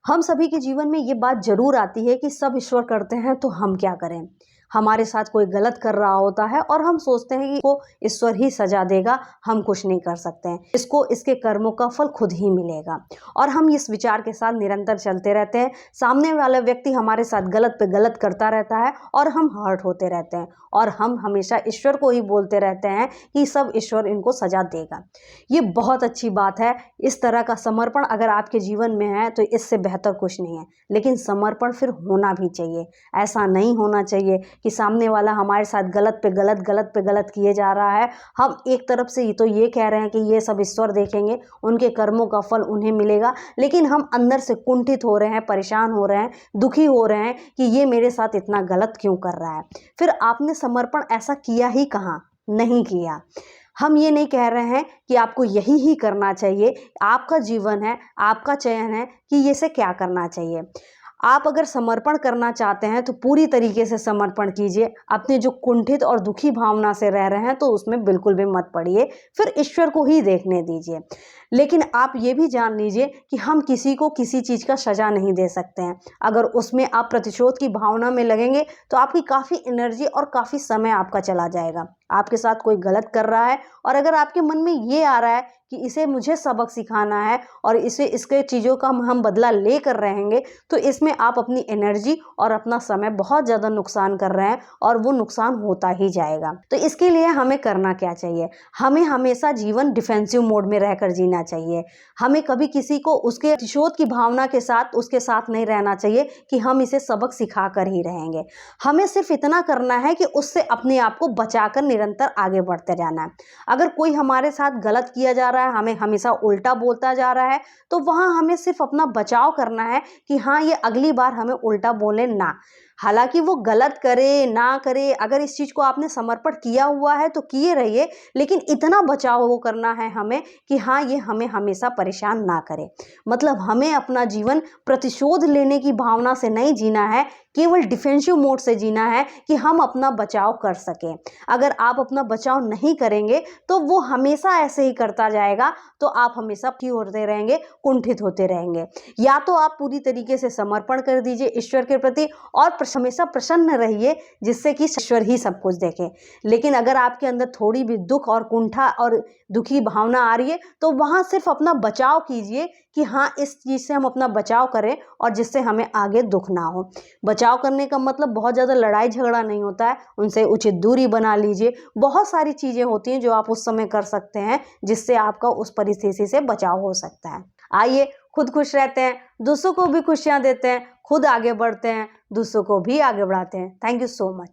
हम सभी के जीवन में ये बात ज़रूर आती है कि सब ईश्वर करते हैं तो हम क्या करें। हमारे साथ कोई गलत कर रहा होता है और हम सोचते हैं कि वो ईश्वर ही सजा देगा, हम कुछ नहीं कर सकते हैं, इसको इसके कर्मों का फल खुद ही मिलेगा। और हम इस विचार के साथ निरंतर चलते रहते हैं। सामने वाला व्यक्ति हमारे साथ गलत पे गलत करता रहता है और हम हर्ट होते रहते हैं और हम हमेशा ईश्वर को ही बोलते रहते हैं कि सब ईश्वर इनको सजा देगा। ये बहुत अच्छी बात है। इस तरह का समर्पण अगर आपके जीवन में है तो इससे बेहतर कुछ नहीं है। लेकिन समर्पण फिर होना भी चाहिए। ऐसा नहीं होना चाहिए कि सामने वाला हमारे साथ गलत पे गलत, गलत पे गलत किए जा रहा है। हम एक तरफ से तो ये कह रहे हैं कि ये सब ईश्वर देखेंगे, उनके कर्मों का फल उन्हें मिलेगा, लेकिन हम अंदर से कुंठित हो रहे हैं, परेशान हो रहे हैं, दुखी हो रहे हैं कि ये मेरे साथ इतना गलत क्यों कर रहा है। फिर आपने समर्पण ऐसा किया ही कहाँ? नहीं किया। हम ये नहीं कह रहे हैं कि आपको यही ही करना चाहिए। आपका जीवन है, आपका चयन है कि ये से क्या करना चाहिए। आप अगर समर्पण करना चाहते हैं तो पूरी तरीके से समर्पण कीजिए। अपने जो कुंठित और दुखी भावना से रह रहे हैं तो उसमें बिल्कुल भी मत पड़िए, फिर ईश्वर को ही देखने दीजिए। लेकिन आप ये भी जान लीजिए कि हम किसी को किसी चीज़ का सज़ा नहीं दे सकते हैं। अगर उसमें आप प्रतिशोध की भावना में लगेंगे तो आपकी काफ़ी एनर्जी और काफ़ी समय आपका चला जाएगा। आपके साथ कोई गलत कर रहा है और अगर आपके मन में ये आ रहा है कि इसे मुझे सबक सिखाना है और इसे इसके चीज़ों का हम बदला लेकर रहेंगे, तो इसमें आप अपनी एनर्जी और अपना समय बहुत ज़्यादा नुकसान कर रहे हैं और वो नुकसान होता ही जाएगा। तो इसके लिए हमें करना क्या चाहिए? हमें हमेशा जीवन डिफेंसिव मोड में रहकर जीना चाहिए। हमें कभी किसी को उसके प्रतिशोध की भावना के साथ उसके साथ नहीं रहना चाहिए कि हम इसे सबक सिखा कर ही रहेंगे। हमें सिर्फ इतना करना है कि उससे अपने आप को बचाकर निरंतर आगे बढ़ते जाना है। अगर कोई हमारे साथ गलत किया जा रहा है, हमें हमेशा उल्टा बोलता जा रहा है, तो वहाँ हमें सिर्फ अपना बचाव करना है कि हाँ, ये अगली बार हमें उल्टा बोले ना। हालांकि वो गलत करे ना करे, अगर इस चीज़ को आपने समर्पण किया हुआ है तो किए रहिए, लेकिन इतना बचाव वो करना है हमें कि हाँ, ये हमें हमेशा परेशान ना करे। मतलब हमें अपना जीवन प्रतिशोध लेने की भावना से नहीं जीना है, केवल डिफेंसिव मोड से जीना है कि हम अपना बचाव कर सकें। अगर आप अपना बचाव नहीं करेंगे तो वो हमेशा ऐसे ही करता जाएगा, तो आप हमेशा की होते रहेंगे, कुंठित होते रहेंगे। या तो आप पूरी तरीके से समर्पण कर दीजिए ईश्वर के प्रति और हमेशा प्रसन्न रहिए, जिससे कि ईश्वर ही सब कुछ देखे। लेकिन अगर आपके अंदर थोड़ी भी दुख और कुंठा और दुखी भावना आ रही है तो वहाँ सिर्फ अपना बचाव कीजिए कि हाँ, इस चीज़ से हम अपना बचाव करें और जिससे हमें आगे दुख ना हो। बचाव करने का मतलब बहुत ज़्यादा लड़ाई झगड़ा नहीं होता है, उनसे उचित दूरी बना लीजिए। बहुत सारी चीज़ें होती हैं जो आप उस समय कर सकते हैं जिससे आपका उस परिस्थिति से बचाव हो सकता है। आइए, खुद खुश रहते हैं, दूसरों को भी खुशियाँ देते हैं, खुद आगे बढ़ते हैं, दूसरों को भी आगे बढ़ाते हैं। Thank you so much.